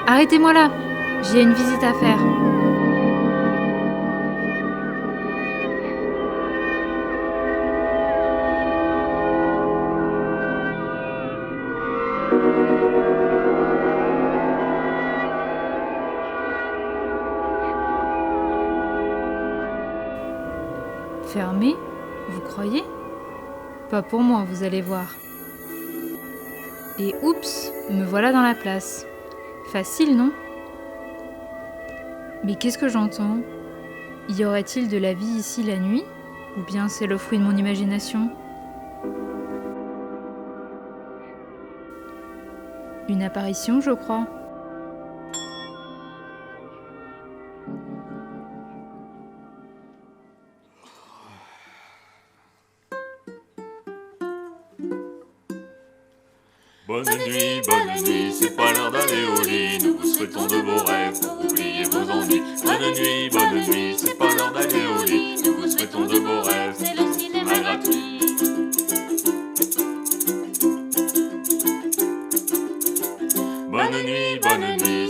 Arrêtez-moi là, j'ai une visite à faire. Fermé? Vous croyez? Pas pour moi, vous allez voir. Et oups, me voilà dans la place. Facile, non? Mais qu'est-ce que j'entends? Y aurait-il de la vie ici la nuit? Ou bien c'est le fruit de mon imagination? Une apparition, je crois. Bonne nuit, c'est pas l'heure d'aller au lit. Nous vous souhaitons de beaux rêves pour oublier vos ennuis. Bonne nuit, c'est pas l'heure d'aller au lit. Nous vous souhaitons de beaux rêves, c'est le cinéma gratuit. Bonne nuit,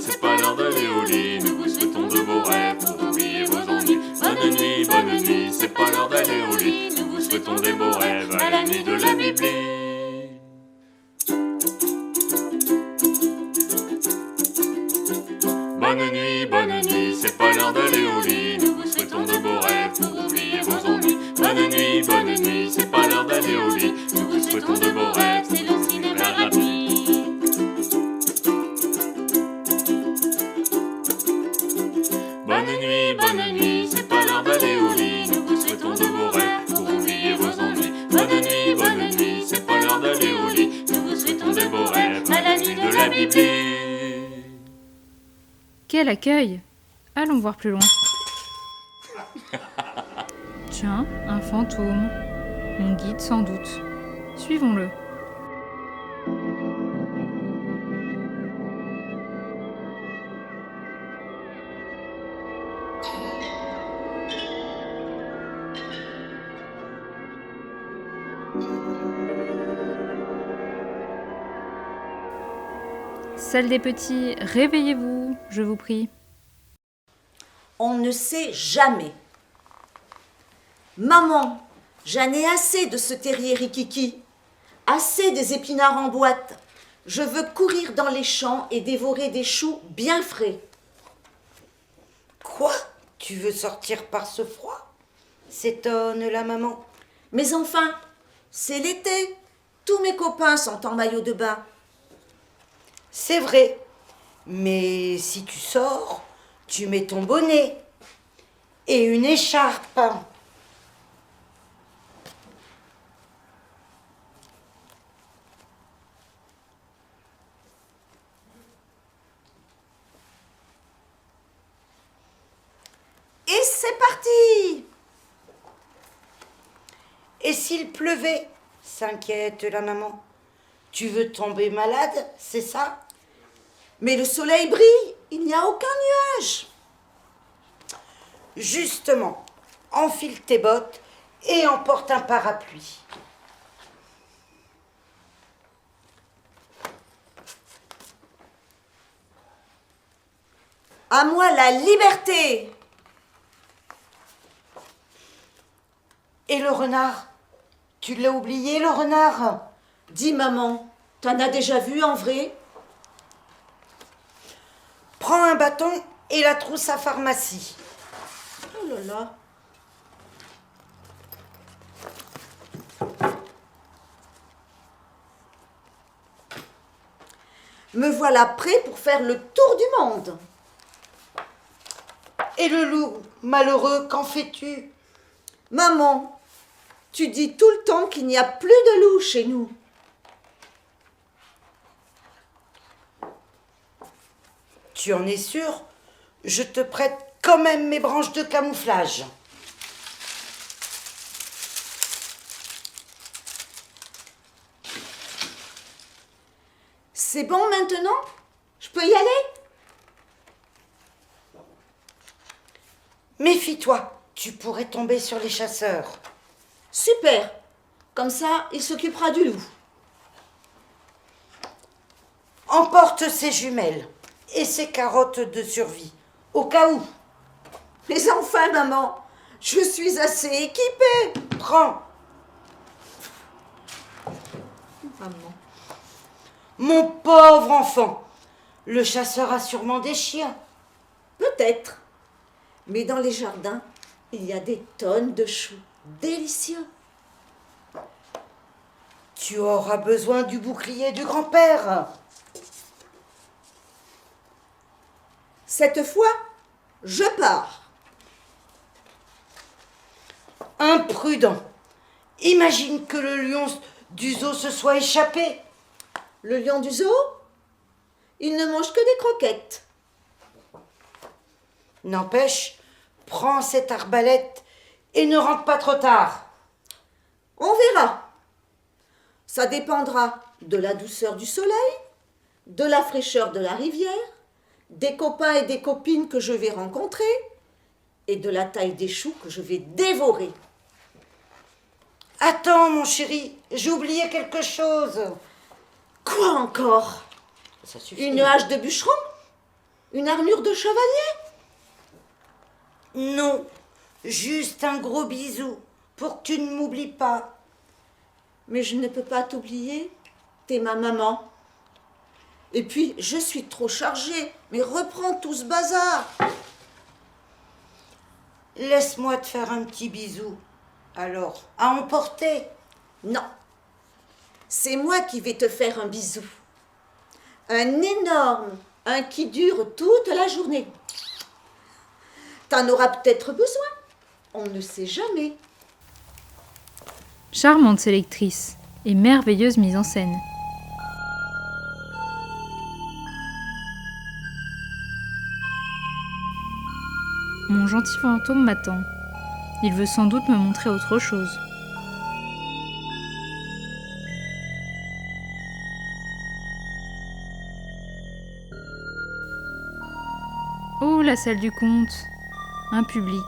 c'est pas l'heure d'aller au lit. Nous vous souhaitons de beaux rêves pour oublier vos ennuis. Bonne nuit, c'est pas l'heure d'aller au lit. Nous vous souhaitons des beaux rêves à la nuit de la Bibli. Bonne nuit, c'est pas l'heure d'aller au lit. Nous vous souhaitons de beaux rêves pour oublier vos ennuis. Bonne nuit, c'est pas l'heure d'aller au lit. Nous vous souhaitons de beaux rêves, c'est le cinéma gratuit. Bonne nuit, c'est pas l'heure d'aller au lit. Nous vous souhaitons de beaux rêves pour oublier vos ennuis. Bonne nuit, c'est pas l'heure d'aller au lit. Nous vous souhaitons des beaux rêves à la nuit de la Bibli. Quel accueil! Allons voir plus loin. Tiens, un fantôme. Mon guide sans doute. Suivons-le. Salle des petits, réveillez-vous, je vous prie. On ne sait jamais. Maman, j'en ai assez de ce terrier rikiki, assez des épinards en boîte. Je veux courir dans les champs et dévorer des choux bien frais. Quoi? Tu veux sortir par ce froid? S'étonne la maman. Mais enfin, c'est l'été. Tous mes copains sont en maillot de bain. C'est vrai, mais si tu sors, tu mets ton bonnet et une écharpe. Et c'est parti! Et s'il pleuvait? S'inquiète la maman. Tu veux tomber malade, c'est ça? Mais le soleil brille, il n'y a aucun nuage. Justement, enfile tes bottes et emporte un parapluie. À moi la liberté! Et le renard? Tu l'as oublié, le renard? Dis maman, t'en as déjà vu en vrai? Prends un bâton et la trousse à pharmacie. Oh là là. Me voilà prêt pour faire le tour du monde. Et le loup, malheureux, qu'en fais-tu? Maman, tu dis tout le temps qu'il n'y a plus de loups chez nous. Tu en es sûr? Je te prête quand même mes branches de camouflage. C'est bon maintenant? Je peux y aller? Méfie-toi, tu pourrais tomber sur les chasseurs. Super. Comme ça, il s'occupera du loup. Emporte ses jumelles et ses carottes de survie, au cas où. Mais enfin, maman, je suis assez équipée. Prends, Maman. mon pauvre enfant. Le chasseur a sûrement des chiens. Peut-être. Mais dans les jardins, il y a des tonnes de choux délicieux. Tu auras besoin du bouclier du grand-père. Cette fois, je pars. Imprudent. Imagine que le lion du zoo se soit échappé. Le lion du zoo, il ne mange que des croquettes. N'empêche, prends cette arbalète et ne rentre pas trop tard. On verra. Ça dépendra de la douceur du soleil, de la fraîcheur de la rivière, des copains et des copines que je vais rencontrer et de la taille des choux que je vais dévorer. Attends, mon chéri, j'ai oublié quelque chose. Quoi encore? Ça suffit. Une hache de bûcheron? Une armure de chevalier? Non, juste un gros bisou pour que tu ne m'oublies pas. Mais je ne peux pas t'oublier, t'es ma maman. Et puis, je suis trop chargée, mais reprends tout ce bazar. Laisse-moi te faire un petit bisou. Alors, à emporter. Non, c'est moi qui vais te faire un bisou. Un énorme, un qui dure toute la journée. T'en auras peut-être besoin, on ne sait jamais. Charmante sélectrice et merveilleuse mise en scène. Mon gentil fantôme m'attend. Il veut sans doute me montrer autre chose. Oh, la salle du conte. Un public.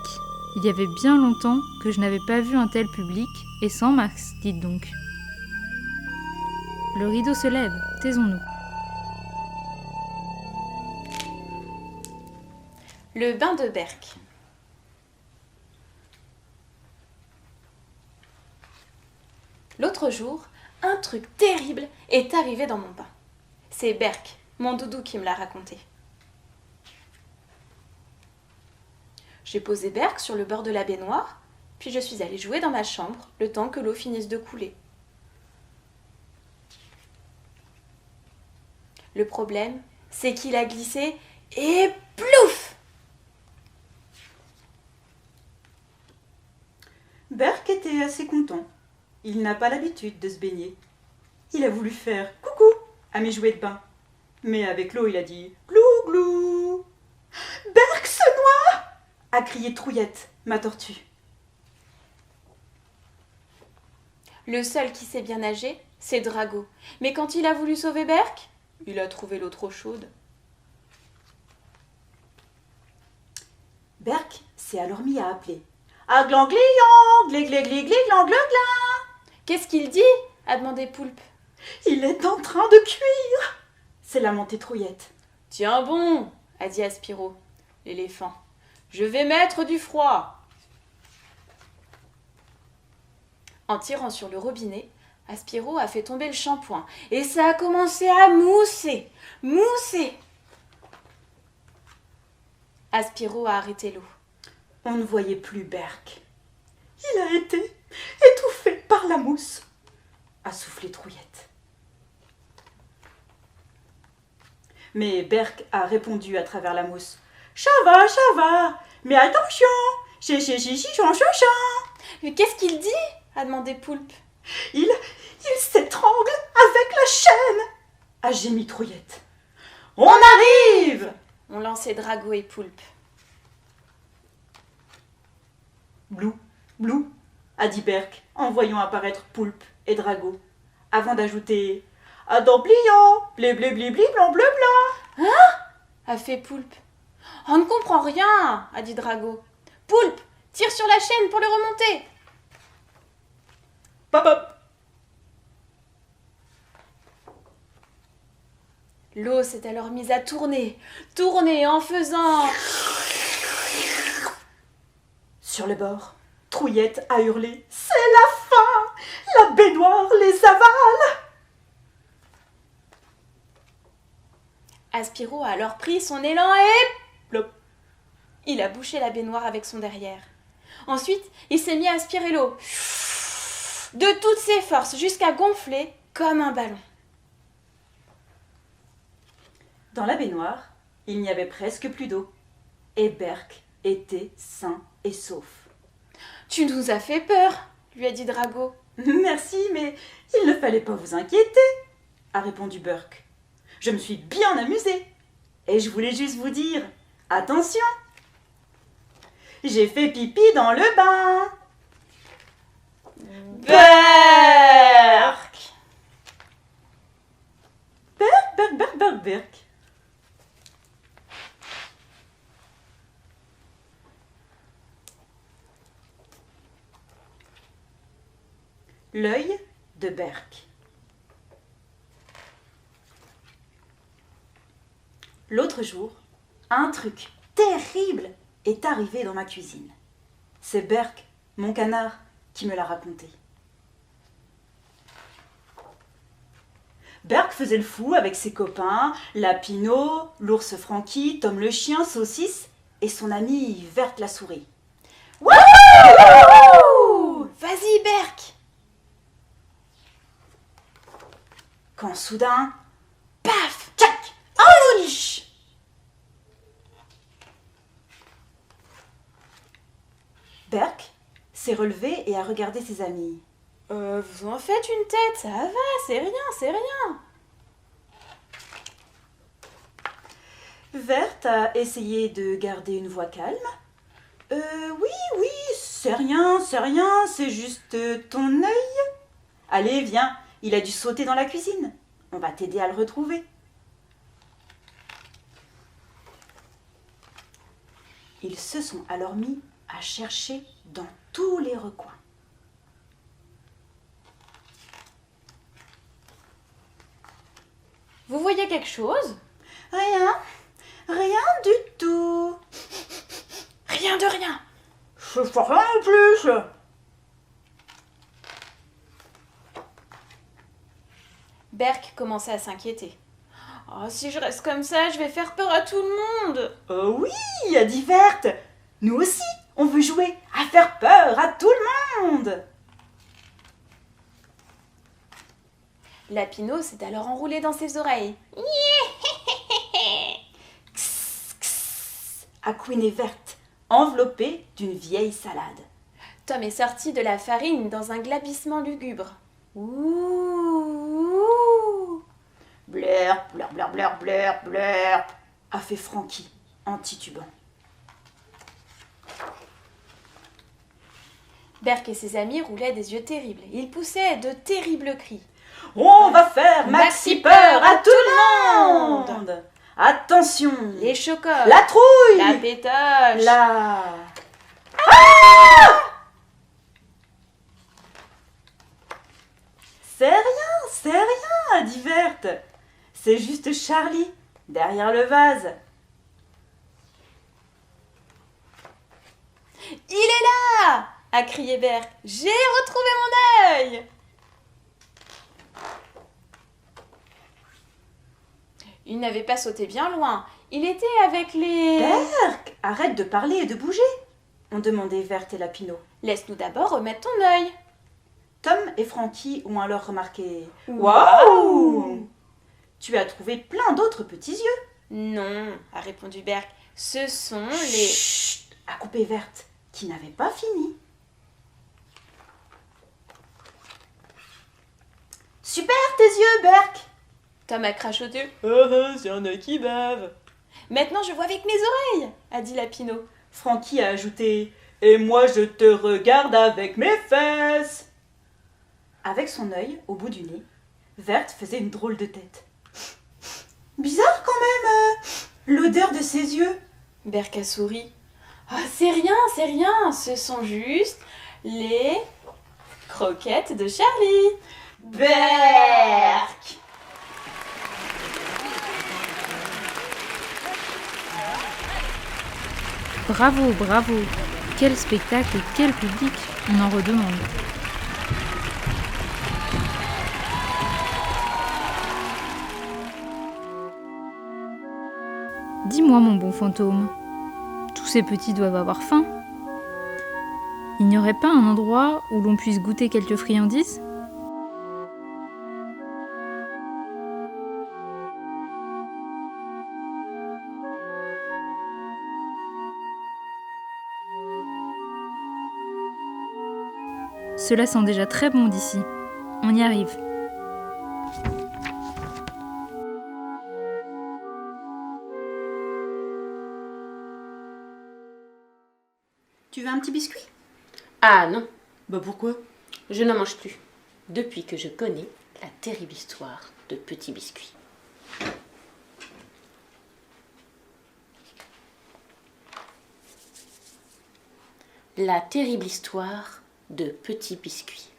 Il y avait bien longtemps que je n'avais pas vu un tel public, et sans masque, dites donc. Le rideau se lève, taisons-nous. Le bain de Berck. L'autre jour, un truc terrible est arrivé dans mon bain. C'est Berck, mon doudou, qui me l'a raconté. J'ai posé Berck sur le bord de la baignoire, puis je suis allée jouer dans ma chambre le temps que l'eau finisse de couler. Le problème, c'est qu'il a glissé et plouf! Berck était assez content. Il n'a pas l'habitude de se baigner. Il a voulu faire « coucou » à mes jouets de bain. Mais avec l'eau, il a dit « glou glou ». « Berck se noie !» a crié Trouillette, ma tortue. Le seul qui sait bien nager, c'est Drago. Mais quand il a voulu sauver Berck, il a trouvé l'eau trop chaude. Berck s'est alors mis à appeler « Aglanglian, glé-glé-glé-glé-glan-glin-glin !» Qu'est-ce qu'il dit? A demandé Poulpe. Il est en train de cuire, s'est lamentée Trouillette. Tiens bon, a dit Aspiro, l'éléphant. Je vais mettre du froid. En tirant sur le robinet, Aspiro a fait tomber le shampoing et ça a commencé à mousser, mousser. Aspiro a arrêté l'eau. On ne voyait plus Berck. Il a été étouffé par la mousse, a soufflé Trouillette. Mais Berck a répondu à travers la mousse. Ça va, mais attention, Mais qu'est-ce qu'il dit? A demandé Poulpe. Il s'étrangle avec la chaîne, a gémi Trouillette. On arrive! On lançait Drago et Poulpe. Blou, blou, a dit Berck en voyant apparaître Poulpe et Drago, avant d'ajouter Adam pliant, blé blé blé blé blanc bleu blanc. A fait Poulpe. On ne comprend rien, a dit Drago. Poulpe, tire sur la chaîne pour le remonter. Pop hop. L'eau s'est alors mise à tourner en faisant... Sur le bord, Trouillette a hurlé « C'est la fin! La baignoire les avale !» Aspiro a alors pris son élan et... plop. Il a bouché la baignoire avec son derrière. Ensuite, il s'est mis à aspirer l'eau de toutes ses forces jusqu'à gonfler comme un ballon. Dans la baignoire, il n'y avait presque plus d'eau. Et Berk était sain et sauf. « Tu nous as fait peur !» lui a dit Drago. « Merci, mais il ne fallait pas vous inquiéter !» a répondu Berk. « Je me suis bien amusée. Et je voulais juste vous dire, attention, j'ai fait pipi dans le bain. » Berk! Berk. L'œil de Berk. L'autre jour, un truc terrible est arrivé dans ma cuisine. C'est Berk, mon canard, qui me l'a raconté. Berk faisait le fou avec ses copains, Lapino, l'ours Francky, Tom le chien, Saucisse et son amie Verte la souris. Wouhou! Vas-y, Berk! Quand soudain, Paf! tchac! Ouch! Berk s'est relevé et a regardé ses amis. Vous en faites une tête, ça va, c'est rien. Verte a essayé de garder une voix calme. Oui, c'est rien, c'est juste ton œil. Allez, viens, il a dû sauter dans la cuisine. On va t'aider à le retrouver. Ils se sont alors mis à chercher dans tous les recoins. Vous voyez quelque chose? Rien du tout. Rien de rien. Je fais rien en plus. Berk commençait à s'inquiéter. Oh, si je reste comme ça, je vais faire peur à tout le monde. Oh oui, a dit Verte. Nous aussi, on veut jouer à faire peur à tout le monde. Lapino s'est alors enroulé dans ses oreilles. A couiné Verte, enveloppée d'une vieille salade. Tom est sorti de la farine dans un glapissement lugubre. Ouh! Blurp, a fait Francky en titubant. Berk et ses amis roulaient des yeux terribles. Ils poussaient de terribles cris. On va faire maxi peur à tout le monde. Attention, Les chocottes, la trouille, la pétoche, la... C'est rien, a dit Verte. C'est juste Charlie, derrière le vase. Il est là! A crié Berk. J'ai retrouvé mon œil! Il n'avait pas sauté bien loin. Il était avec les... Berk, arrête de parler et de bouger, ont demandé Verte et Lapino. Laisse-nous d'abord remettre ton œil. Tom et Francky ont alors remarqué... Waouh! Tu as trouvé plein d'autres petits yeux. Non, a répondu Berk. Ce sont les... Chut, a coupé Verte, qui n'avait pas fini. Super tes yeux, Berk. Tom a crachoté. C'est un œil qui bave. Maintenant je vois avec mes oreilles, a dit Lapino. Francky a ajouté « Et moi je te regarde avec mes fesses !» Avec son œil au bout du nez, Verte faisait une drôle de tête. Bizarre quand même, l'odeur de ses yeux. Berk a souri. Oh, c'est rien, ce sont juste les croquettes de Charlie. Berk. Bravo, bravo. Quel spectacle et quel public. On en redemande. Dis-moi, mon bon fantôme, tous ces petits doivent avoir faim. Il n'y aurait pas un endroit où l'on puisse goûter quelques friandises ? Cela sent déjà très bon d'ici. On y arrive. Tu veux un petit biscuit? Ah non, Bah pourquoi? je n'en mange plus, depuis que je connais la terrible histoire de Petit Biscuit. La terrible histoire de Petit Biscuit.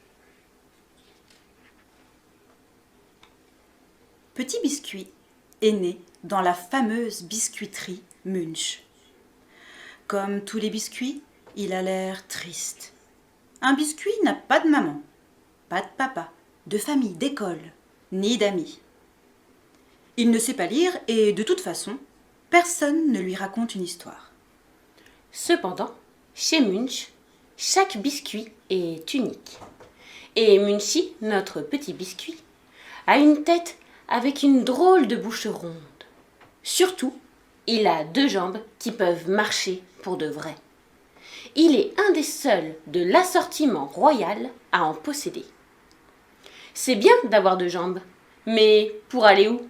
Petit Biscuit est né dans la fameuse biscuiterie Munch. Comme tous les biscuits, il a l'air triste. Un biscuit n'a pas de maman, pas de papa, de famille, d'école, ni d'amis. Il ne sait pas lire et de toute façon, personne ne lui raconte une histoire. Cependant, chez Munch, chaque biscuit est unique. Et Munchie, notre petit biscuit, a une tête avec une drôle de bouche ronde. Surtout, il a 2 jambes qui peuvent marcher pour de vrai. Il est un des seuls de l'assortiment royal à en posséder. C'est bien d'avoir 2 jambes, mais pour aller où?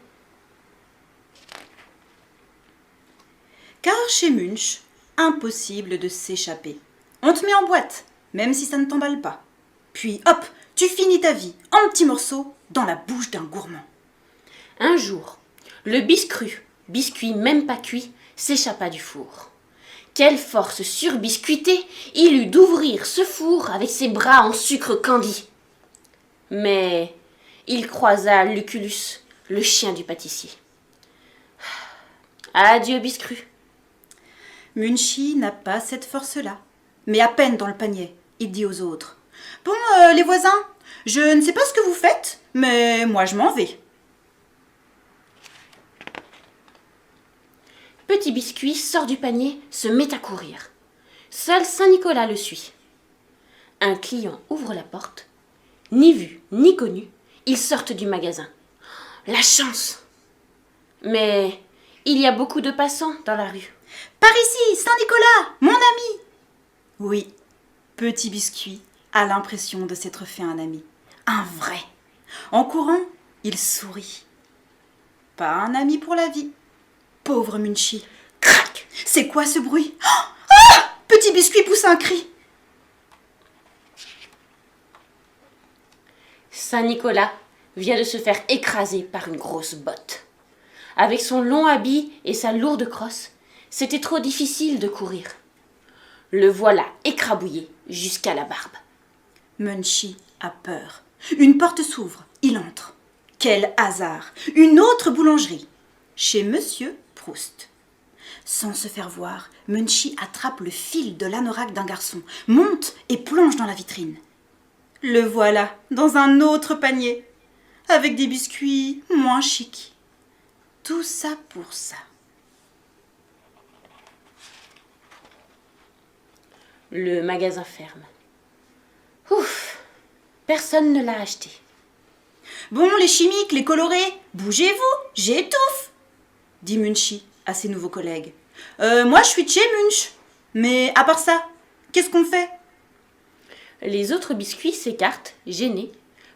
Car chez Munch, impossible de s'échapper. On te met en boîte, même si ça ne t'emballe pas. Puis hop, tu finis ta vie en petits morceaux dans la bouche d'un gourmand. Un jour, le biscuit même pas cuit, s'échappa du four. Quelle force surbiscuitée il eut d'ouvrir ce four avec ses bras en sucre candi. Mais il croisa Lucullus, le chien du pâtissier. Adieu biscuit. Munchie n'a pas cette force-là. Mais à peine dans le panier, il dit aux autres. « Bon, les voisins, je ne sais pas ce que vous faites, mais moi je m'en vais. » Petit Biscuit sort du panier, se met à courir. Seul Saint-Nicolas le suit. Un client ouvre la porte. Ni vu, ni connu, ils sortent du magasin. La chance! Mais il y a beaucoup de passants dans la rue. « Par ici, Saint-Nicolas, mon ami !» Oui, Petit Biscuit a l'impression de s'être fait un ami. Un vrai. En courant, il sourit. Pas un ami pour la vie. Pauvre Munchie. Crac! C'est quoi ce bruit? Ah! Petit Biscuit poussa un cri. Saint-Nicolas vient de se faire écraser par une grosse botte. Avec son long habit et sa lourde crosse, c'était trop difficile de courir. Le voilà écrabouillé jusqu'à la barbe. Munchie a peur. Une porte s'ouvre, il entre. Quel hasard! Une autre boulangerie. Chez Monsieur Proust. Sans se faire voir, Munchie attrape le fil de l'anorak d'un garçon, monte et plonge dans la vitrine. Le voilà dans un autre panier, avec des biscuits moins chics. Tout ça pour ça. Le magasin ferme. Ouf! Personne ne l'a acheté. Bon, les chimiques, les colorés, bougez-vous, j'étouffe, dit Munchie à ses nouveaux collègues. Moi, je suis de chez Munch. Mais à part ça, qu'est-ce qu'on fait? Les autres biscuits s'écartent, gênés,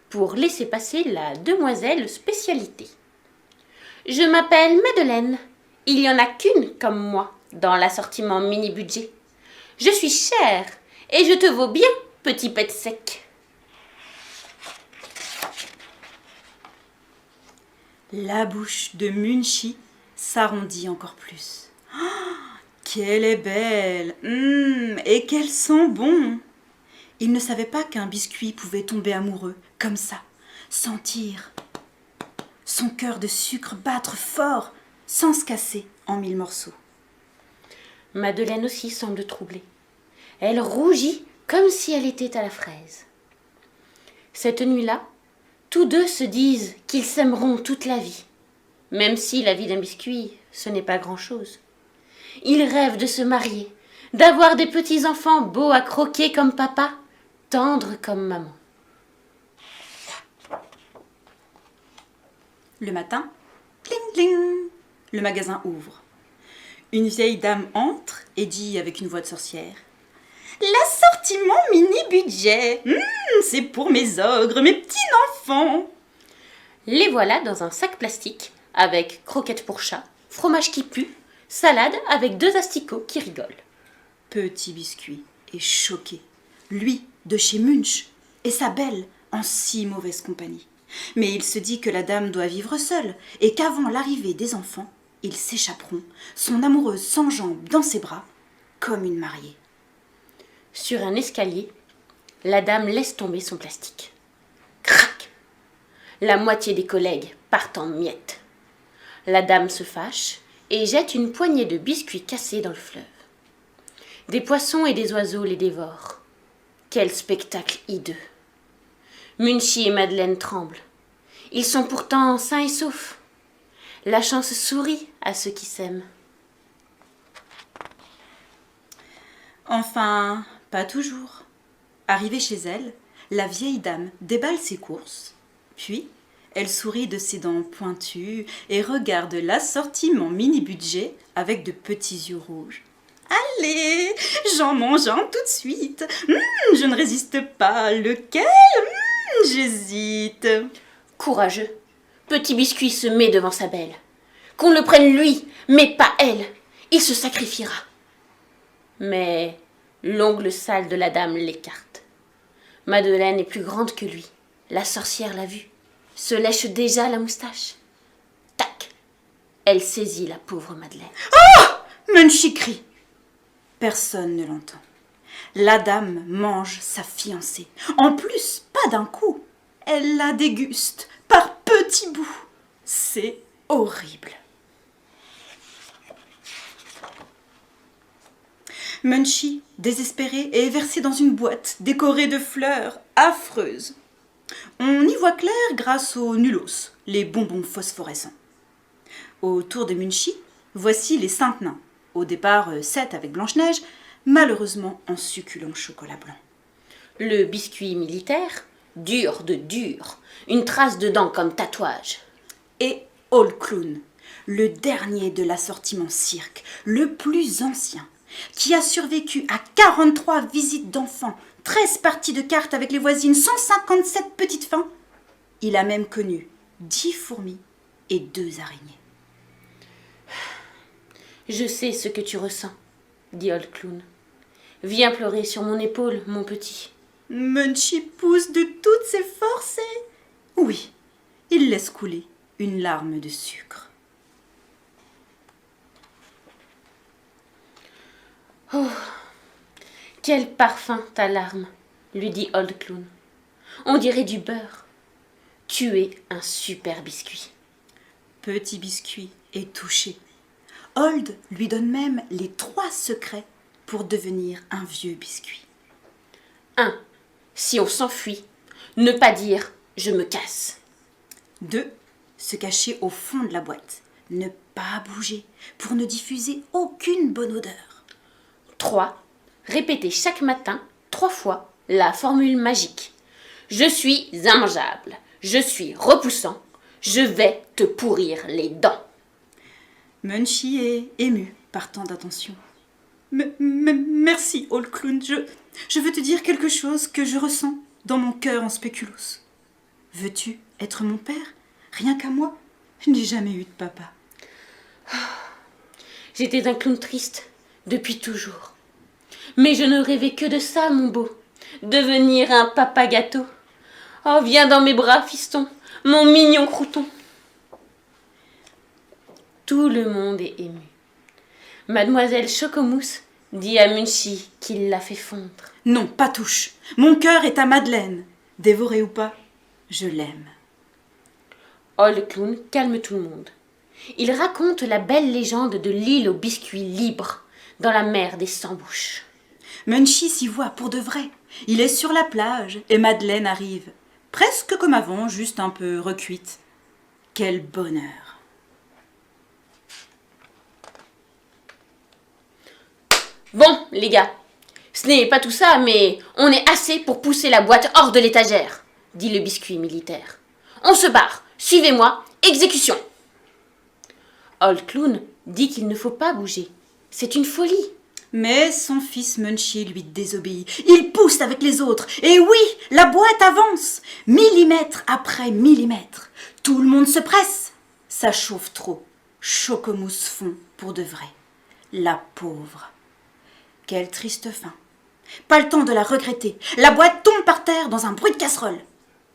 pour laisser passer la demoiselle spécialité. Je m'appelle Madeleine. Il n'y en a qu'une comme moi dans l'assortiment mini-budget. Je suis chère et je te vaux bien, petit pet sec. La bouche de Munchie s'arrondit encore plus. Oh, qu'elle est belle! Et qu'elle sent bon! Il ne savait pas qu'un biscuit pouvait tomber amoureux, comme ça, sentir son cœur de sucre battre fort, sans se casser en 1000 morceaux. Madeleine aussi semble troublée. Elle rougit comme si elle était à la fraise. Cette nuit-là, tous deux se disent qu'ils s'aimeront toute la vie. Même si la vie d'un biscuit, ce n'est pas grand-chose. Ils rêvent de se marier, d'avoir des petits-enfants beaux à croquer comme papa, tendres comme maman. Le matin, cling cling, le magasin ouvre. Une vieille dame entre et dit avec une voix de sorcière: L'assortiment mini-budget, c'est pour mes ogres, mes petits-enfants. Les voilà dans un sac plastique avec croquettes pour chat, fromage qui pue, salade avec 2 asticots qui rigolent. Petit biscuit est choqué. Lui, de chez Munch, et sa belle en si mauvaise compagnie. Mais il se dit que la dame doit vivre seule et qu'avant l'arrivée des enfants, ils s'échapperont, son amoureuse sans jambes dans ses bras, comme une mariée. Sur un escalier, la dame laisse tomber son plastique. Crac! La moitié des collègues partent en miettes. La dame se fâche et jette une poignée de biscuits cassés dans le fleuve. Des poissons et des oiseaux les dévorent. Quel spectacle hideux! Munchie et Madeleine tremblent. Ils sont pourtant sains et saufs. La chance sourit à ceux qui s'aiment. Enfin, pas toujours. Arrivée chez elle, la vieille dame déballe ses courses, puis elle sourit de ses dents pointues et regarde l'assortiment mini-budget avec de petits yeux rouges. Allez, j'en mange un tout de suite. Je ne résiste pas. Lequel? J'hésite. Courageux, Petit Biscuit se met devant sa belle. Qu'on le prenne lui, mais pas elle. Il se sacrifiera. Mais l'ongle sale de la dame l'écarte. Madeleine est plus grande que lui. La sorcière l'a vue. Se lèche déjà la moustache. Tac! Elle saisit la pauvre Madeleine. Munchie crie. Personne ne l'entend. La dame mange sa fiancée. En plus, pas d'un coup. Elle la déguste par petits bouts. C'est horrible. Munchie, désespéré, est versé dans une boîte décorée de fleurs affreuses. On y voit clair grâce aux nulos, les bonbons phosphorescents. Autour de Munchie, voici les 5 nains. Au départ 7 avec Blanche-Neige, malheureusement en succulent chocolat blanc. Le biscuit militaire, dur de dur, une trace de dent comme tatouage. Et All Clown, le dernier de l'assortiment cirque, le plus ancien, qui a survécu à 43 visites d'enfants, 13 parties de cartes avec les voisines, 157 petites fins. Il a même connu 10 fourmis et 2 araignées. Je sais ce que tu ressens, dit Old Clown. Viens pleurer sur mon épaule, mon petit. Munchie pousse de toutes ses forces et... Oui, il laisse couler une larme de sucre. Oh, quel parfum ta larme, lui dit Old Clown. On dirait du beurre. Tu es un super biscuit. Petit Biscuit est touché. Old lui donne même les 3 secrets pour devenir un vieux biscuit. 1. Si on s'enfuit, ne pas dire « je me casse ». 2. Se cacher au fond de la boîte. Ne pas bouger pour ne diffuser aucune bonne odeur. 3. Répéter chaque matin 3 fois la formule magique. Je suis immangeable, je suis repoussant, je vais te pourrir les dents. Munchie est ému par tant d'attention. Merci, All Clown. Je veux te dire quelque chose que je ressens dans mon cœur en spéculoos. Veux-tu être mon père? Rien qu'à moi? Je n'ai jamais eu de papa. J'étais un clown triste depuis toujours. Mais je ne rêvais que de ça, mon beau. Devenir un papa gâteau. Oh, viens dans mes bras, fiston, mon mignon crouton. Tout le monde est ému. Mademoiselle Chocomousse dit à Munchie qu'il l'a fait fondre. Non, pas touche. Mon cœur est à Madeleine. Dévorée ou pas, je l'aime. Old Clown calme tout le monde. Il raconte la belle légende de l'île aux biscuits libres, dans la mer des 100 bouches. Munchie s'y voit pour de vrai. Il est sur la plage et Madeleine arrive. Presque comme avant, juste un peu recuite. Quel bonheur! Bon, les gars, ce n'est pas tout ça, mais on est assez pour pousser la boîte hors de l'étagère, dit le biscuit militaire. On se barre, suivez-moi, exécution. Old Clown dit qu'il ne faut pas bouger. C'est une folie. Mais son fils Munchie lui désobéit. Il pousse avec les autres. Et oui, la boîte avance. Millimètre après millimètre. Tout le monde se presse. Ça chauffe trop. Chocomousse fond pour de vrai. La pauvre. Quelle triste fin. Pas le temps de la regretter. La boîte tombe par terre dans un bruit de casserole.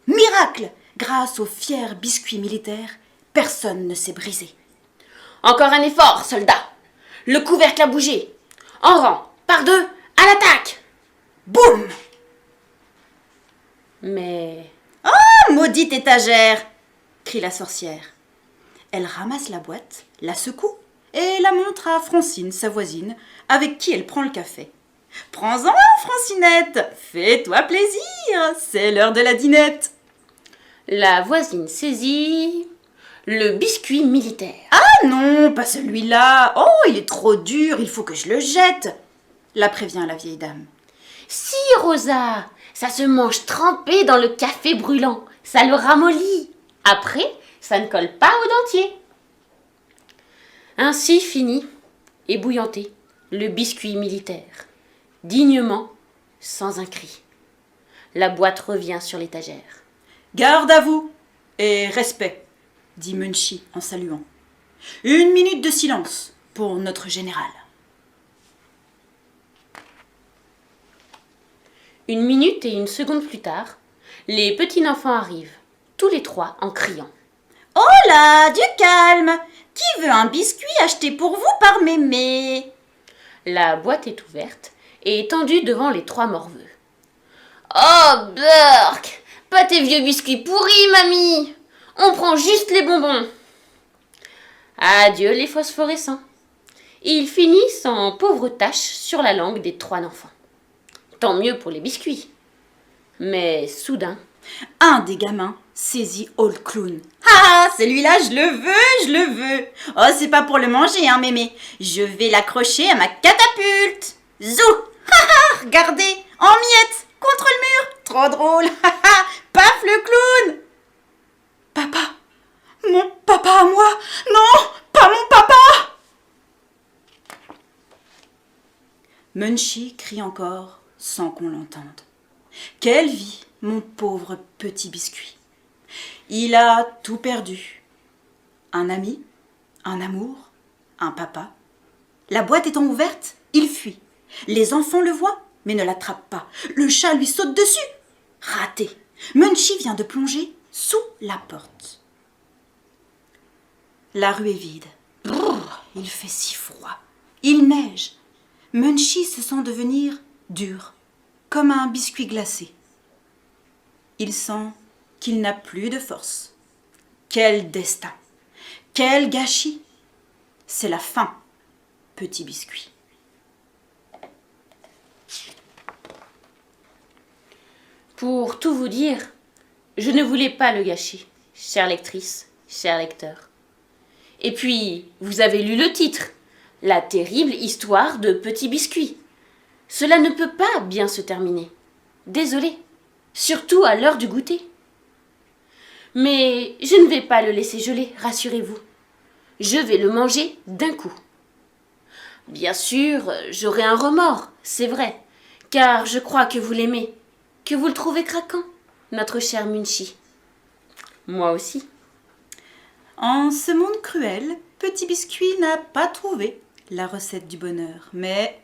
Miracle! Grâce au fier biscuit militaire, personne ne s'est brisé. Encore un effort, soldats. Le couvercle a bougé. En rang, par deux, à l'attaque. Boum! Mais Ah, maudite étagère! Crie la sorcière. Elle ramasse la boîte, la secoue et la montre à Francine, sa voisine, avec qui elle prend le café. Prends-en, Francinette! Fais-toi plaisir! C'est l'heure de la dînette! la voisine saisit le biscuit militaire. Ah non, pas celui-là! Oh, il est trop dur, il faut que je le jette! La prévient la vieille dame. Si, Rosa, ça se mange trempé dans le café brûlant. Ça le ramollit. Après, ça ne colle pas au dentier. Ainsi finit, ébouillanté, le biscuit militaire, dignement, sans un cri. La boîte revient sur l'étagère. Garde à vous et respect, dit Munchie en saluant. 1 minute de silence pour notre général. 1 minute et 1 seconde plus tard, les petits enfants arrivent, tous les 3 en criant. Oh là, du calme! Qui veut un biscuit acheté pour vous par mémé? La boîte est ouverte et étendue devant les 3 morveux. Oh, Burk! Pas tes vieux biscuits pourris, mamie! On prend juste les bonbons. Adieu les phosphorescents. Ils finissent en pauvres taches sur la langue des 3 enfants. Tant mieux pour les biscuits. Mais soudain, Un des gamins saisit Old Clown. Ah, celui-là, je le veux. Oh, c'est pas pour le manger, hein, mémé. Je vais l'accrocher à ma catapulte. Zou! Regardez, en miettes, contre le mur. Trop drôle. Paf le clown. Papa, mon papa à moi. Non, pas mon papa. Munchie crie encore sans qu'on l'entende. Quelle vie, mon pauvre petit biscuit. Il a tout perdu. Un ami, un amour, un papa. La boîte étant ouverte, il fuit. Les enfants le voient, mais ne l'attrapent pas. Le chat lui saute dessus. Raté. Munchie vient de plonger sous la porte. La rue est vide. Brrr, il fait si froid. Il neige. Munchie se sent devenir dur, comme un biscuit glacé. Il sent qu'il n'a plus de force. Quel destin! Quel gâchis! C'est la fin, petit biscuit. pour tout vous dire, je ne voulais pas le gâcher, chère lectrice, cher lecteur. Et puis, vous avez lu le titre, La terrible histoire de Petit Biscuit. Cela ne peut pas bien se terminer. Désolée, surtout à l'heure du goûter. Mais je ne vais pas le laisser geler, rassurez-vous. Je vais le manger d'un coup. Bien sûr, j'aurai un remords, c'est vrai, car je crois que vous l'aimez, que vous le trouvez craquant, notre cher Munchie. Moi aussi. En ce monde cruel, Petit Biscuit n'a pas trouvé la recette du bonheur, mais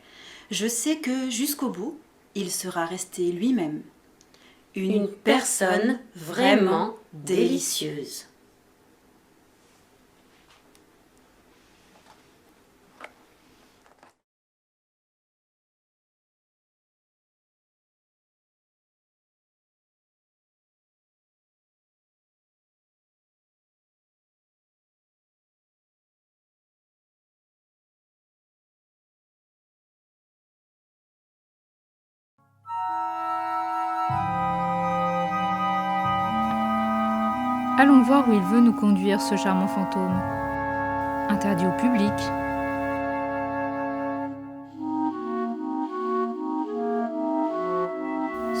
je sais que jusqu'au bout, il sera resté lui-même. Une personne vraiment délicieuse. Allons voir où il veut nous conduire, ce charmant fantôme. Interdit au public.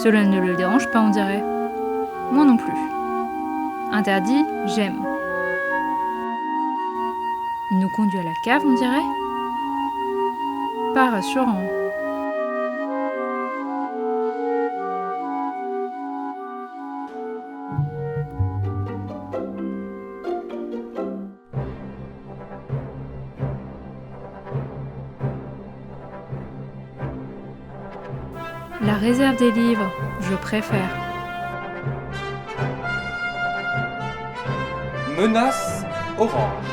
Cela ne le dérange pas, on dirait. Moi non plus. Interdit, j'aime. Il nous conduit à la cave, on dirait. Pas rassurant. La réserve des livres, je préfère. Menace orange.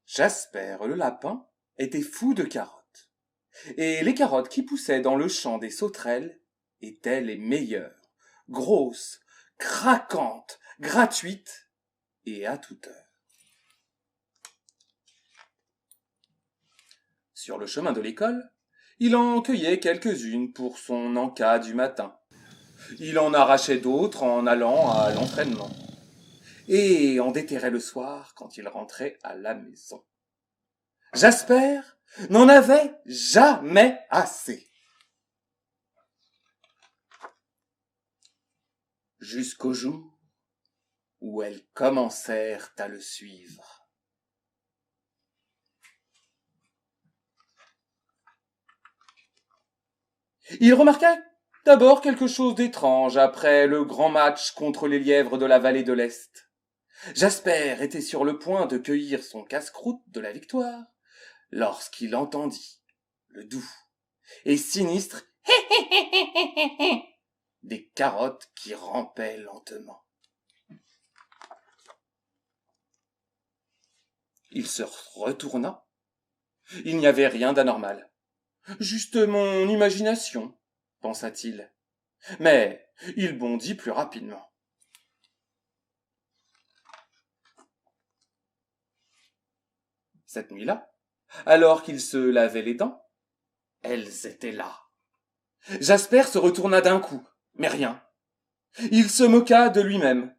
Jasper le lapin était fou de carottes. Et les carottes qui poussaient dans le champ des sauterelles étaient les meilleures, grosses, craquantes, gratuites et à toute heure. Sur le chemin de l'école, il en cueillait quelques-unes pour son encas du matin. Il en arrachait d'autres en allant à l'entraînement. Et en déterrait le soir quand il rentrait à la maison. Jasper n'en avait jamais assez. Jusqu'au jour où elles commencèrent à le suivre. Il remarqua d'abord quelque chose d'étrange après le grand match contre les lièvres de la vallée de l'Est. Jasper était sur le point de cueillir son casse-croûte de la victoire lorsqu'il entendit le doux et sinistre des carottes qui rampaient lentement. Il se retourna. Il n'y avait rien d'anormal. Juste mon imagination, pensa-t-il. Mais il bondit plus rapidement. Cette nuit-là, alors qu'il se lavait les dents, elles étaient là. Jasper se retourna d'un coup, mais rien. Il se moqua de lui-même,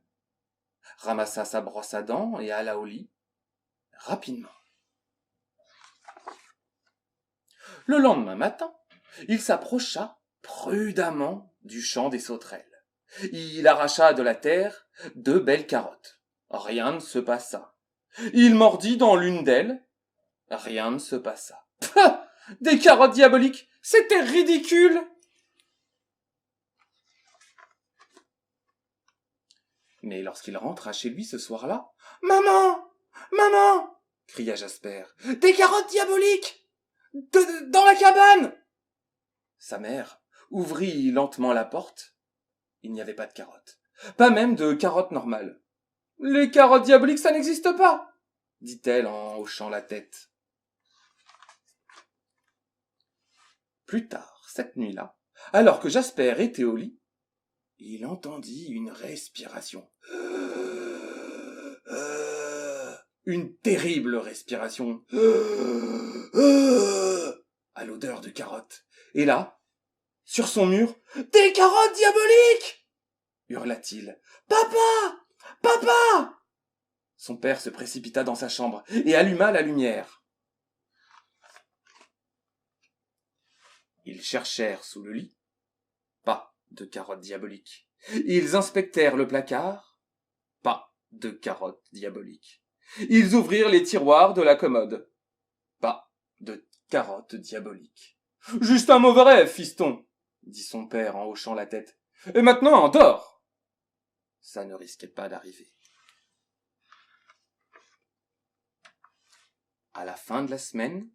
ramassa sa brosse à dents et alla au lit, rapidement. Le lendemain matin, il s'approcha prudemment du champ des sauterelles. Il arracha de la terre 2 belles carottes. Rien ne se passa. Il mordit dans l'une d'elles. Rien ne se passa. Pah! Des carottes diaboliques! C'était ridicule! Mais lorsqu'il rentra chez lui ce soir-là, « Maman! Maman !» cria Jasper. « Des carottes diaboliques! Dans la cabane !» Sa mère ouvrit lentement la porte. Il n'y avait pas de carottes. Pas même de carottes normales. « Les carottes diaboliques, ça n'existe pas !» dit-elle en hochant la tête. Plus tard, cette nuit-là, alors que Jasper était au lit, il entendit une respiration. Une terrible respiration. À l'odeur de carottes. Et là, sur son mur, « Des carottes diaboliques !» hurla-t-il. « Papa! Papa !» Son père se précipita dans sa chambre et alluma la lumière. Ils cherchèrent sous le lit. Pas de carottes diaboliques. Ils inspectèrent le placard. Pas de carottes diaboliques. Ils ouvrirent les tiroirs de la commode. Pas de carottes diaboliques. « Juste un mauvais rêve, fiston !» dit son père en hochant la tête. « Et maintenant, dors !» Ça ne risquait pas d'arriver. À la fin de la semaine,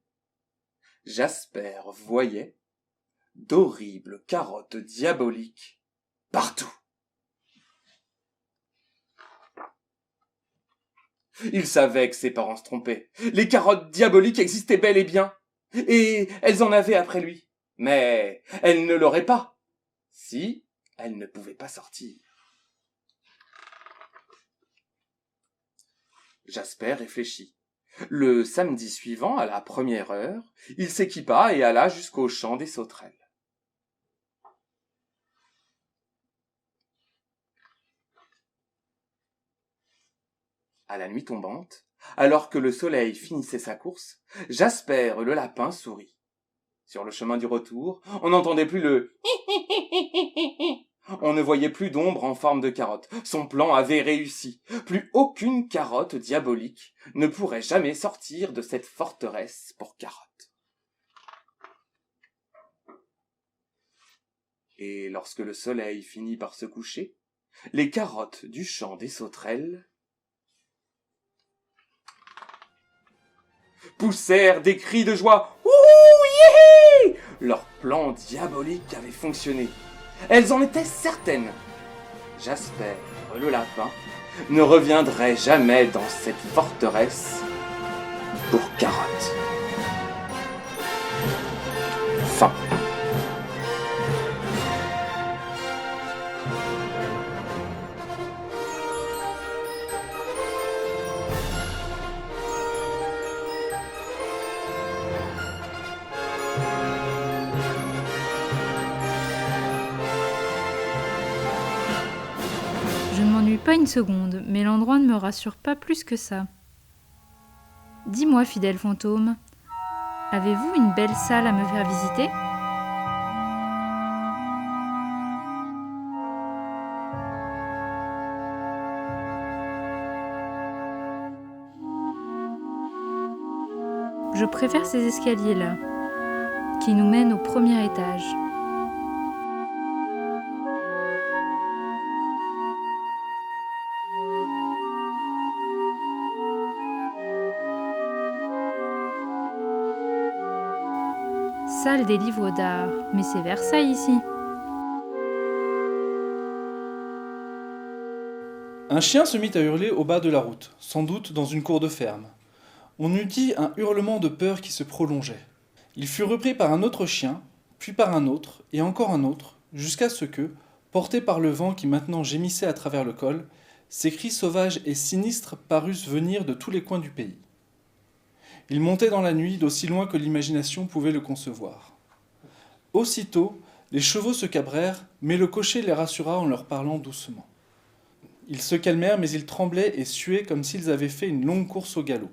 Jasper voyait d'horribles carottes diaboliques partout. Il savait que ses parents se trompaient. Les carottes diaboliques existaient bel et bien. Et elles en avaient après lui. Mais elles ne l'auraient pas, si elles ne pouvaient pas sortir. Jasper réfléchit. Le samedi suivant, à la première heure, il s'équipa et alla jusqu'au champ des sauterelles. À la nuit tombante, alors que le soleil finissait sa course, Jasper le lapin sourit. Sur le chemin du retour, on n'entendait plus le on ne voyait plus d'ombre en forme de carotte. Son plan avait réussi. Plus aucune carotte diabolique ne pourrait jamais sortir de cette forteresse pour carotte. Et lorsque le soleil finit par se coucher, les carottes du champ des sauterelles poussèrent des cris de joie. Ouh, yéhé! Leur plan diabolique avait fonctionné. Elles en étaient certaines. Jasper, le lapin, ne reviendrait jamais dans cette forteresse pour carotte. Fin. Je ne m'ennuie pas une seconde, mais l'endroit ne me rassure pas plus que ça. Dis-moi, fidèle fantôme, avez-vous une belle salle à me faire visiter ? Je préfère ces escaliers-là, qui nous mènent au premier étage. Salle des livres d'art, mais c'est Versailles ici. Un chien se mit à hurler au bas de la route, sans doute dans une cour de ferme. On eût dit un hurlement de peur qui se prolongeait. Il fut repris par un autre chien, puis par un autre, et encore un autre, jusqu'à ce que, portés par le vent qui maintenant gémissait à travers le col, ces cris sauvages et sinistres parussent venir de tous les coins du pays. Ils montaient dans la nuit d'aussi loin que l'imagination pouvait le concevoir. Aussitôt, les chevaux se cabrèrent, mais le cocher les rassura en leur parlant doucement. Ils se calmèrent, mais ils tremblaient et suaient comme s'ils avaient fait une longue course au galop.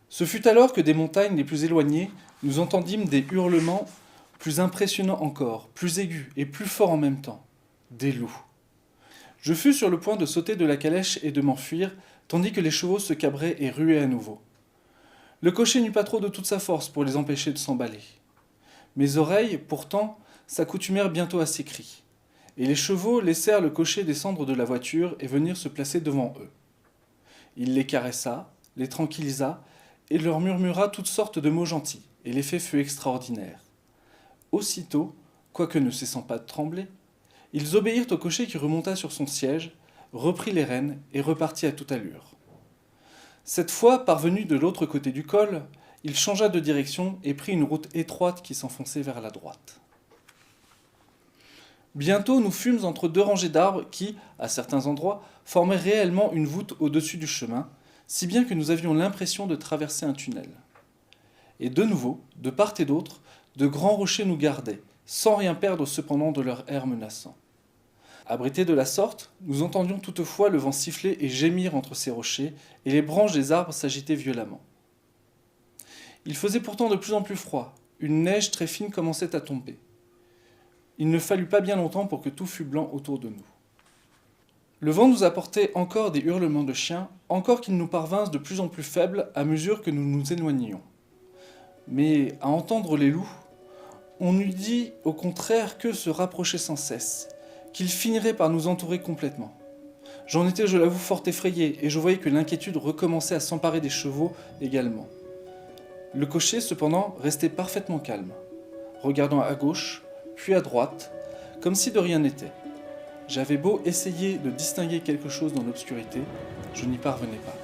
Ce fut alors que des montagnes les plus éloignées, nous entendîmes des hurlements plus impressionnants encore, plus aigus et plus forts en même temps. Des loups. Je fus sur le point de sauter de la calèche et de m'enfuir, tandis que les chevaux se cabraient et ruaient à nouveau. Le cocher n'eut pas trop de toute sa force pour les empêcher de s'emballer. Mes oreilles, pourtant, s'accoutumèrent bientôt à ces cris, et les chevaux laissèrent le cocher descendre de la voiture et venir se placer devant eux. Il les caressa, les tranquillisa, et leur murmura toutes sortes de mots gentils, et l'effet fut extraordinaire. Aussitôt, quoique ne cessant pas de trembler, ils obéirent au cocher qui remonta sur son siège, reprit les rênes et repartit à toute allure. Cette fois, parvenu de l'autre côté du col, il changea de direction et prit une route étroite qui s'enfonçait vers la droite. Bientôt, nous fûmes entre deux rangées d'arbres qui, à certains endroits, formaient réellement une voûte au-dessus du chemin, si bien que nous avions l'impression de traverser un tunnel. Et de nouveau, de part et d'autre, de grands rochers nous gardaient, sans rien perdre cependant de leur air menaçant. Abrités de la sorte, nous entendions toutefois le vent siffler et gémir entre ces rochers, et les branches des arbres s'agitaient violemment. Il faisait pourtant de plus en plus froid, une neige très fine commençait à tomber. Il ne fallut pas bien longtemps pour que tout fût blanc autour de nous. Le vent nous apportait encore des hurlements de chiens, encore qu'ils nous parvinssent de plus en plus faibles à mesure que nous nous éloignions. Mais à entendre les loups, on eût dit au contraire qu'eux se rapprochaient sans cesse, qu'ils finiraient par nous entourer complètement. J'en étais, je l'avoue, fort effrayé, et je voyais que l'inquiétude recommençait à s'emparer des chevaux également. Le cocher, cependant, restait parfaitement calme, regardant à gauche, puis à droite, comme si de rien n'était. J'avais beau essayer de distinguer quelque chose dans l'obscurité, je n'y parvenais pas.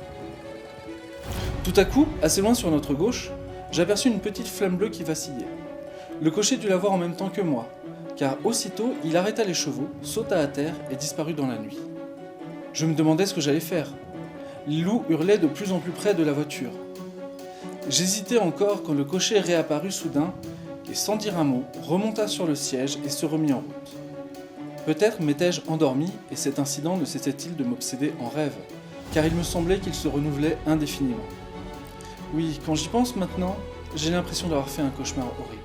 Tout à coup, assez loin sur notre gauche, j'aperçus une petite flamme bleue qui vacillait. Le cocher dut la voir en même temps que moi, car aussitôt il arrêta les chevaux, sauta à terre et disparut dans la nuit. Je me demandais ce que j'allais faire. Les loups hurlaient de plus en plus près de la voiture. J'hésitais encore quand le cocher réapparut soudain et, sans dire un mot, remonta sur le siège et se remit en route. Peut-être m'étais-je endormi et cet incident ne cessait-il de m'obséder en rêve, car il me semblait qu'il se renouvelait indéfiniment. Oui, quand j'y pense maintenant, j'ai l'impression d'avoir fait un cauchemar horrible.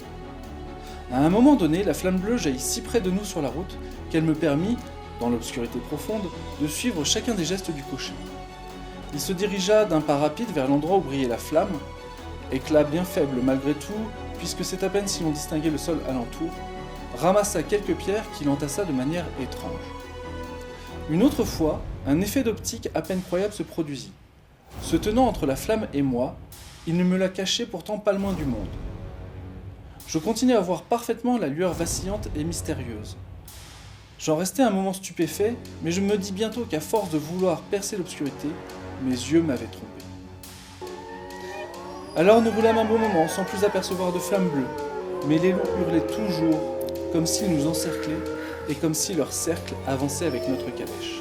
À un moment donné, la flamme bleue jaillit si près de nous sur la route qu'elle me permit, dans l'obscurité profonde, de suivre chacun des gestes du cocher. Il se dirigea d'un pas rapide vers l'endroit où brillait la flamme, éclat bien faible malgré tout, puisque c'est à peine si l'on distinguait le sol alentour, ramassa quelques pierres qu'il entassa de manière étrange. Une autre fois, un effet d'optique à peine croyable se produisit. Se tenant entre la flamme et moi, il ne me la cachait pourtant pas le moins du monde. Je continuais à voir parfaitement la lueur vacillante et mystérieuse. J'en restais un moment stupéfait, mais je me dis bientôt qu'à force de vouloir percer l'obscurité, mes yeux m'avaient trompé. Alors nous roulâmes un bon moment sans plus apercevoir de flammes bleues, mais les loups hurlaient toujours, comme s'ils nous encerclaient et comme si leur cercle avançait avec notre calèche.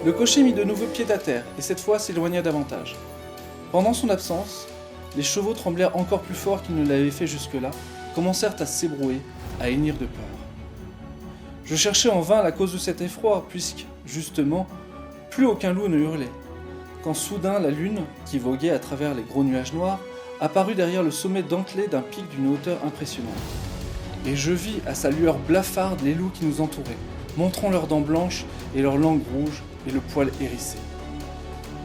Le cocher mit de nouveau pied à terre et cette fois s'éloigna davantage. Pendant son absence, les chevaux tremblèrent encore plus fort qu'ils ne l'avaient fait jusque-là, commencèrent à s'ébrouer, à hennir de peur. Je cherchais en vain la cause de cet effroi, puisque, justement, plus aucun loup ne hurlait, quand soudain la lune, qui voguait à travers les gros nuages noirs, apparut derrière le sommet dentelé d'un pic d'une hauteur impressionnante. Et je vis à sa lueur blafarde les loups qui nous entouraient, montrant leurs dents blanches et leurs langues rouges et le poil hérissé.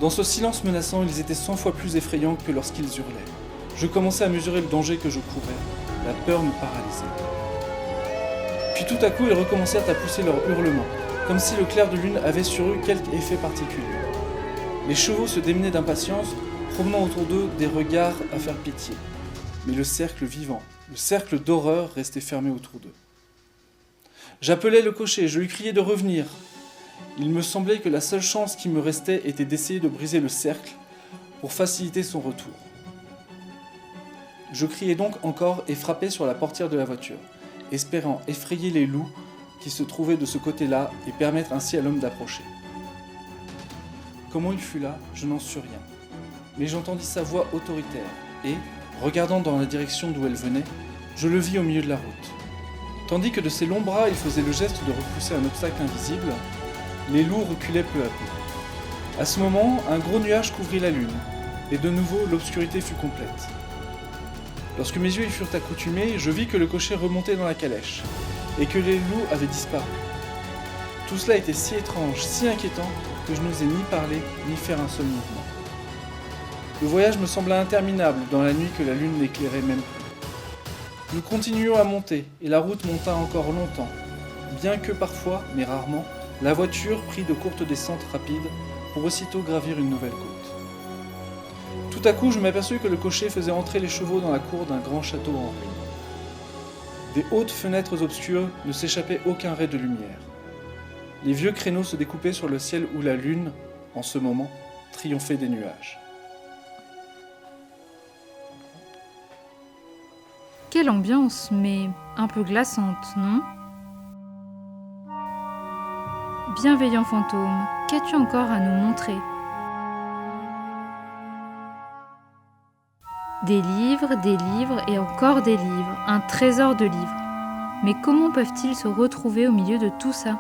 Dans ce silence menaçant, ils étaient 100 fois plus effrayants que lorsqu'ils hurlaient. Je commençais à mesurer le danger que je courais. La peur me paralysait. Puis tout à coup, ils recommencèrent à pousser leurs hurlements, comme si le clair de lune avait sur eux quelque effet particulier. Les chevaux se démenaient d'impatience, promenant autour d'eux des regards à faire pitié. Mais le cercle vivant, le cercle d'horreur restait fermé autour d'eux. J'appelais le cocher, je lui criais de revenir. Il me semblait que la seule chance qui me restait était d'essayer de briser le cercle pour faciliter son retour. Je criai donc encore et frappai sur la portière de la voiture, espérant effrayer les loups qui se trouvaient de ce côté-là et permettre ainsi à l'homme d'approcher. Comment il fut là, je n'en sus rien, mais j'entendis sa voix autoritaire et, regardant dans la direction d'où elle venait, je le vis au milieu de la route. Tandis que de ses longs bras il faisait le geste de repousser un obstacle invisible, les loups reculaient peu à peu. À ce moment, un gros nuage couvrit la lune, et de nouveau l'obscurité fut complète. Lorsque mes yeux y furent accoutumés, je vis que le cocher remontait dans la calèche, et que les loups avaient disparu. Tout cela était si étrange, si inquiétant, que je n'osais ni parler, ni faire un seul mouvement. Le voyage me sembla interminable dans la nuit que la lune n'éclairait même plus. Nous continuions à monter, et la route monta encore longtemps, bien que parfois, mais rarement, la voiture prit de courtes descentes rapides pour aussitôt gravir une nouvelle côte. Tout à coup, je m'aperçus que le cocher faisait entrer les chevaux dans la cour d'un grand château en ruine. Des hautes fenêtres obscures ne s'échappait aucun ray de lumière. Les vieux créneaux se découpaient sur le ciel où la lune, en ce moment, triomphait des nuages. Quelle ambiance, mais un peu glaçante, non ? Bienveillant fantôme, qu'as-tu encore à nous montrer ? Des livres et encore des livres, un trésor de livres. Mais comment peuvent-ils se retrouver au milieu de tout ça ?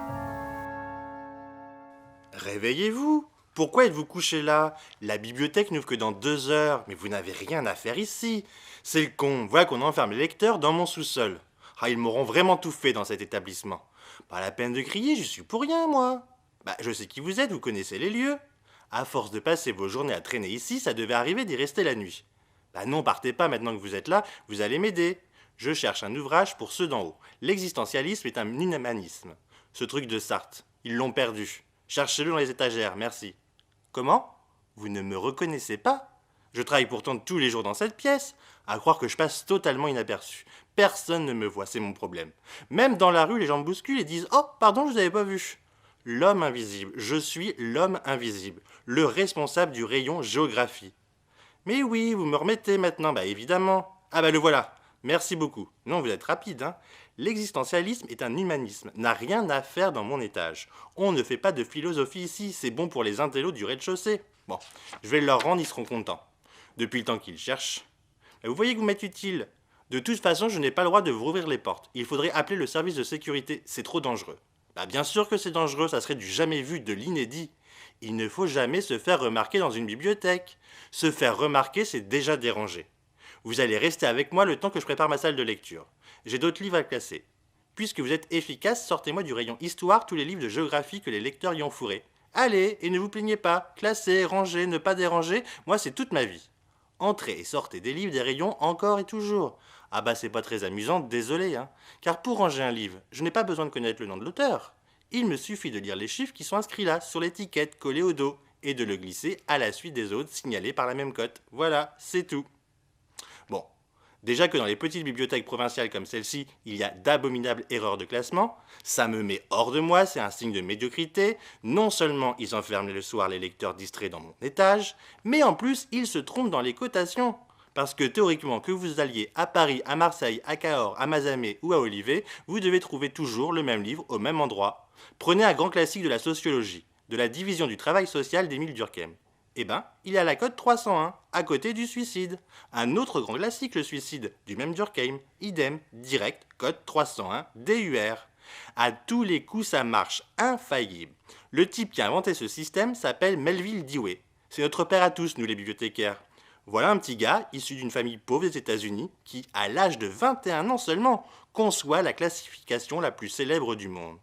Réveillez-vous! Pourquoi êtes-vous couché là? La bibliothèque n'ouvre que dans 2 heures, mais vous n'avez rien à faire ici. C'est le con, voilà qu'on enferme les lecteurs dans mon sous-sol. Ah, ils m'auront vraiment tout fait dans cet établissement. Pas la peine de crier, je suis pour rien, moi. Je sais qui vous êtes, vous connaissez les lieux. À force de passer vos journées à traîner ici, ça devait arriver d'y rester la nuit. Non, partez pas maintenant que vous êtes là, vous allez m'aider. Je cherche un ouvrage pour ceux d'en haut. L'existentialisme est un inhumanisme. Ce truc de Sartre, ils l'ont perdu. Cherchez-le dans les étagères, merci. Comment? Vous ne me reconnaissez pas? Je travaille pourtant tous les jours dans cette pièce. À croire que je passe totalement inaperçu. Personne ne me voit, c'est mon problème. Même dans la rue, les gens me bousculent et disent « Oh, pardon, je vous avais pas vu ». L'homme invisible, je suis l'homme invisible, le responsable du rayon géographie. Mais oui, vous me remettez maintenant, évidemment. Le voilà. Merci beaucoup. Non, vous êtes rapide, hein. L'existentialisme est un humanisme, n'a rien à faire dans mon étage. On ne fait pas de philosophie ici, c'est bon pour les intellos du rez-de-chaussée. Bon, je vais leur rendre, ils seront contents. Depuis le temps qu'ils cherchent. Mais vous voyez que vous m'êtes utile. De toute façon, je n'ai pas le droit de vous ouvrir les portes. Il faudrait appeler le service de sécurité, c'est trop dangereux. Bah bien sûr que c'est dangereux, ça serait du jamais vu, de l'inédit. Il ne faut jamais se faire remarquer dans une bibliothèque. Se faire remarquer, c'est déjà dérangé. Vous allez rester avec moi le temps que je prépare ma salle de lecture. J'ai d'autres livres à classer. Puisque vous êtes efficace, sortez-moi du rayon histoire tous les livres de géographie que les lecteurs y ont fourrés. Allez, et ne vous plaignez pas. Classer, ranger, ne pas déranger, moi c'est toute ma vie. Entrez et sortez des livres des rayons encore et toujours. Ah bah c'est pas très amusant, désolé, hein. Car pour ranger un livre, je n'ai pas besoin de connaître le nom de l'auteur. Il me suffit de lire les chiffres qui sont inscrits là, sur l'étiquette collée au dos, et de le glisser à la suite des autres signalés par la même cote. Voilà, c'est tout. Bon, déjà que dans les petites bibliothèques provinciales comme celle-ci, il y a d'abominables erreurs de classement, ça me met hors de moi, c'est un signe de médiocrité. Non seulement ils enferment le soir les lecteurs distraits dans mon étage, mais en plus ils se trompent dans les cotations. Parce que théoriquement, que vous alliez à Paris, à Marseille, à Cahors, à Mazamet ou à Olivet, vous devez trouver toujours le même livre au même endroit. Prenez un grand classique de la sociologie, de la division du travail social d'Émile Durkheim. Eh ben, il est à la cote 301, à côté du suicide. Un autre grand classique, le suicide, du même Durkheim, idem, direct, cote 301, DUR. À tous les coups, ça marche, infaillible. Le type qui a inventé ce système s'appelle Melville Dewey. C'est notre père à tous, nous les bibliothécaires. Voilà un petit gars, issu d'une famille pauvre des États-Unis, qui, à l'âge de 21 ans seulement, conçoit la classification la plus célèbre du monde.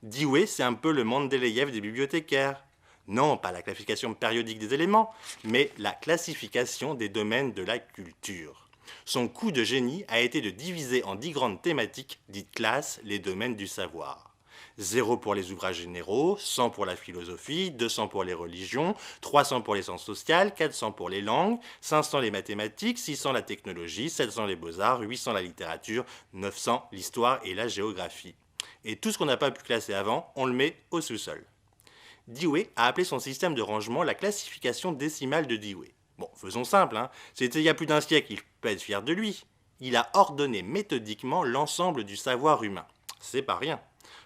Dewey, c'est un peu le Mendeleïev des bibliothécaires. Non, pas la classification périodique des éléments, mais la classification des domaines de la culture. Son coup de génie a été de diviser en 10 grandes thématiques, dites classes, les domaines du savoir. 0 pour les ouvrages généraux, 100 pour la philosophie, 200 pour les religions, 300 pour les sciences sociales, 400 pour les langues, 500 les mathématiques, 600 la technologie, 700 les beaux-arts, 800 la littérature, 900 l'histoire et la géographie. Et tout ce qu'on n'a pas pu classer avant, on le met au sous-sol. Dewey a appelé son système de rangement la classification décimale de Dewey. Bon, faisons simple, hein. C'était il y a plus d'un siècle, il peut être fier de lui. Il a ordonné méthodiquement l'ensemble du savoir humain. C'est pas rien.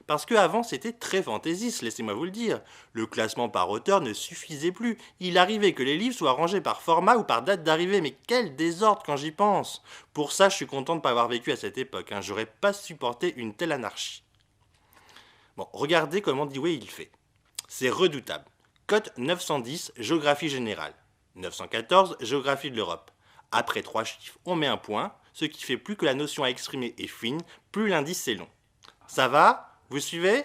Parce qu'avant, c'était très fantaisiste, laissez-moi vous le dire. Le classement par auteur ne suffisait plus. Il arrivait que les livres soient rangés par format ou par date d'arrivée. Mais quel désordre quand j'y pense. Pour ça, je suis content de ne pas avoir vécu à cette époque. Hein. J'aurais pas supporté une telle anarchie. Bon, regardez comment Dewey il fait. C'est redoutable. Cote 910, géographie générale. 914, géographie de l'Europe. Après 3 chiffres, on met un point, ce qui fait plus que la notion à exprimer est fine, plus l'indice est long. Ça va ? Vous suivez ?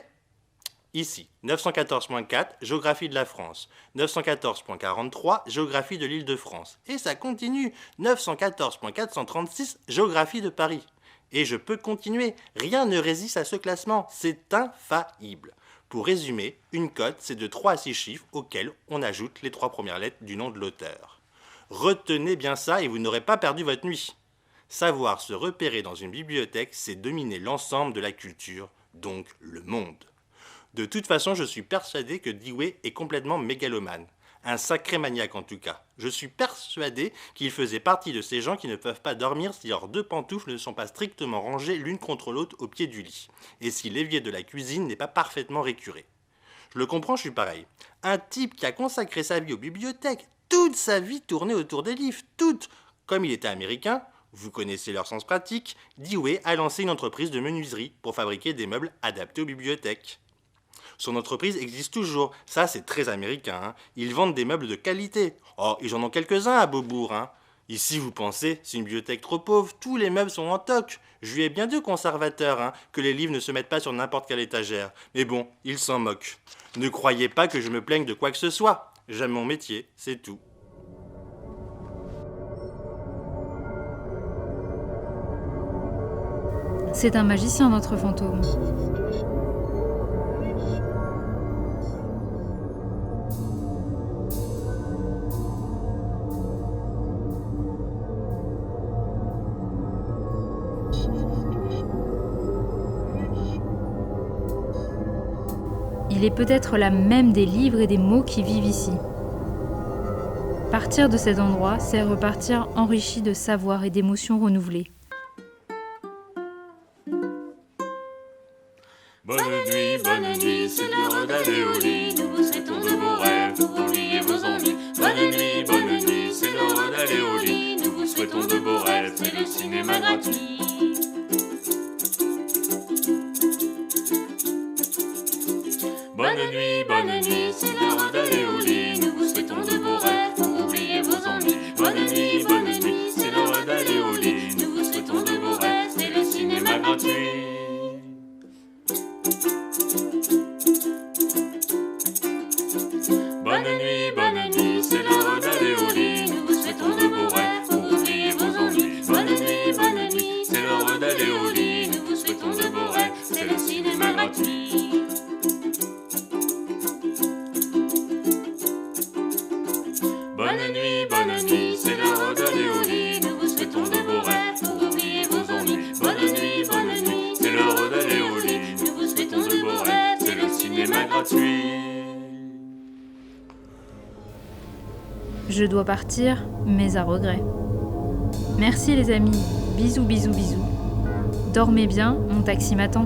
Ici, 914.4, géographie de la France. 914.43, géographie de l'Île-de-France. Et ça continue, 914.436, géographie de Paris. Et je peux continuer, rien ne résiste à ce classement, c'est infaillible. Pour résumer, une cote, c'est de 3 à 6 chiffres auxquels on ajoute les 3 premières lettres du nom de l'auteur. Retenez bien ça et vous n'aurez pas perdu votre nuit. Savoir se repérer dans une bibliothèque, c'est dominer l'ensemble de la culture, donc le monde. De toute façon, je suis persuadé que Dewey est complètement mégalomane. Un sacré maniaque en tout cas. Je suis persuadé qu'il faisait partie de ces gens qui ne peuvent pas dormir si leurs 2 pantoufles ne sont pas strictement rangées l'une contre l'autre au pied du lit, et si l'évier de la cuisine n'est pas parfaitement récuré. Je le comprends, je suis pareil. Un type qui a consacré sa vie aux bibliothèques, toute sa vie tournée autour des livres, toute. Comme il était américain, vous connaissez leur sens pratique, Dewey a lancé une entreprise de menuiserie pour fabriquer des meubles adaptés aux bibliothèques. Son entreprise existe toujours, ça c'est très américain, hein. Ils vendent des meubles de qualité. Oh, ils en ont quelques-uns à Beaubourg, hein. Ici, vous pensez, c'est une bibliothèque trop pauvre, tous les meubles sont en toc. Je lui ai bien dit au conservateur, hein, que les livres ne se mettent pas sur n'importe quelle étagère. Mais bon, il s'en moque. Ne croyez pas que je me plaigne de quoi que ce soit. J'aime mon métier, c'est tout. C'est un magicien, notre fantôme. Il est peut-être la même des livres et des mots qui vivent ici. Partir de cet endroit, c'est repartir enrichi de savoir et d'émotions renouvelées. bonne nuit, c'est l'heure d'aller au lit. Nous vous souhaitons de beaux rêves pour oublier vos ennuis. Bonne nuit, c'est l'heure d'aller au lit. Nous vous souhaitons de beaux rêves, c'est le cinéma gratuit. Bonne nuit, c'est l'heure d'aller au lit. Nous vous souhaitons de beaux rêves pour oublier vos ennuis. Bonne nuit, c'est l'heure d'aller au lit. Nous vous souhaitons de beaux rêves, c'est le cinéma gratuit. Bonne nuit, c'est l'heure d'aller au lit. Nous vous souhaitons de beaux rêves pour oublier vos ennuis. Bonne nuit, c'est l'heure d'aller au lit. Nous vous souhaitons de beaux rêves, c'est le cinéma gratuit. Bonne nuit, c'est l'heure d'aller au lit. Nous vous souhaitons de beaux rêves pour oublier vos ennuis. Bonne nuit, c'est l'heure d'aller au lit. Nous vous souhaitons de beaux rêves, c'est le cinéma gratuit. Je dois partir, mais à regret. Merci les amis, bisous bisous bisous. Dormez bien, mon taxi m'attend.